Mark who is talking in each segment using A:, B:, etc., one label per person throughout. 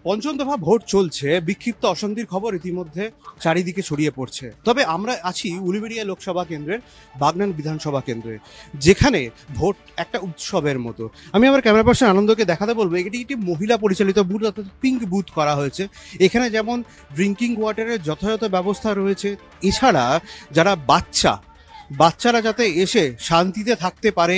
A: পঞ্চম দফা ভোট চলছে, বিক্ষিপ্ত অশান্তির খবর ইতিমধ্যে চারিদিকে ছড়িয়ে পড়ছে। তবে আমরা আছি উলুবেড়িয়া লোকসভা কেন্দ্রের বাগনান বিধানসভা কেন্দ্রে, যেখানে ভোট একটা উৎসবের মতো। আমি আমার ক্যামেরা পার্সন আনন্দকে দেখাতে বলবো, এটি একটি মহিলা পরিচালিত বুথ, অর্থাৎ পিঙ্ক বুথ করা হয়েছে। এখানে যেমন ড্রিঙ্কিং ওয়াটারের যথাযথ ব্যবস্থা রয়েছে, এছাড়া যারা বাচ্চারা যাতে এসে শান্তিতে থাকতে পারে,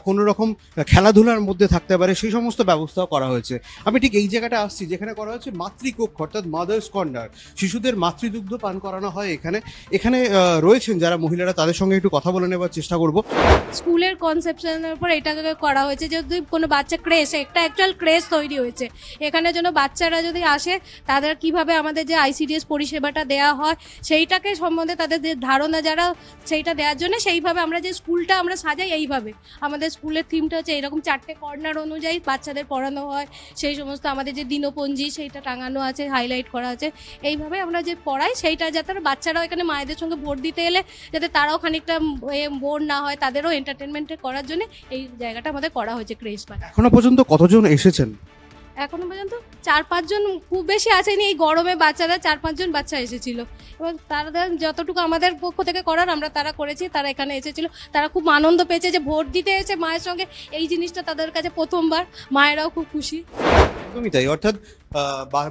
A: কোনো রকম খেলাধুলার মধ্যে থাকতে পারে, সেই সমস্ত ব্যবস্থাও করা হয়েছে। আমি ঠিক এই জায়গাটা আসছি যেখানে করা হয়েছে মাতৃকক্ষ, অর্থাৎ মাদার্স কর্নার। শিশুদের মাতৃদুগ্ধ পান করানো হয় এখানে। এখানে রয়েছেন যারা মহিলারা, তাদের সঙ্গে একটু কথা বলে নেবার চেষ্টা করব।
B: স্কুলের কনসেপশনের উপর এটাকে করা হয়েছে, যদি কোনো বাচ্চা ক্রেজ, একটা অ্যাকচুয়াল ক্রেজ তৈরি হয়েছে এখানে, যেন বাচ্চারা যদি আসে তাদের কিভাবে আমাদের যে আইসিডিএস পরিষেবাটা দেওয়া হয় সেইটাকে সম্বন্ধে তাদের যে ধারণা, যারা সেইটা দেওয়ার জন্য সেইভাবে আমরা যে স্কুলটা আমরা সাজাই, এইভাবে আমাদের স্কুলের থিমটা হচ্ছে এইরকম 4টে কর্নার অনুযায়ী বাচ্চাদের পড়ানো হয়। সেই সমস্ত আমাদের যে দিনপঞ্জি সেইটা টাঙানো আছে, হাইলাইট করা আছে। এইভাবে আমরা যে পড়াই সেইটা যাতে বাচ্চারাও এখানে মায়েদের সঙ্গে ভোট দিতে এলে যাতে তারাও খানিকটা বোর না হয়, তাদেরও এন্টারটেনমেন্ট করার জন্য এই জায়গাটা আমাদের করা হয়েছে ক্রেজ পার্ক।
A: এখনো পর্যন্ত কতজন এসেছেন?
B: এখনো পর্যন্ত 4-5 জন, খুব বেশি আসেনি। এই গরমে বাচ্চারা 4-5 জন বাচ্চা এসেছিল এবং তারা যতটুকু আমাদের পক্ষ থেকে করার আমরা তারা করেছি। তারা এখানে এসেছিল, তারা খুব আনন্দ পেয়েছে যে ভোট দিতে এসে মায়ের সঙ্গে, এই জিনিসটা তাদের কাছে প্রথমবার। মায়েরাও খুব খুশি।
A: একদমই তাই, অর্থাৎ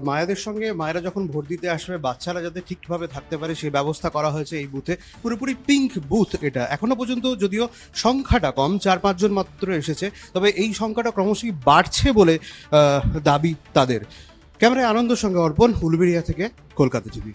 A: মায়েদের সঙ্গে, মায়েরা যখন ভোট দিতে আসবে বাচ্চারা যাতে ঠিকভাবে থাকতে পারে সেই ব্যবস্থা করা হয়েছে এই বুথে। পুরোপুরি পিঙ্ক বুথ এটা। এখনো পর্যন্ত যদিও সংখ্যাটা কম, 4-5 জন মাত্র এসেছে, তবে এই সংখ্যাটা ক্রমশই বাড়ছে বলে দাবি তাদের। ক্যামেরায় আনন্দের সঙ্গে অর্পণ, উলুবেড়িয়া থেকে কলকাতা টিভি।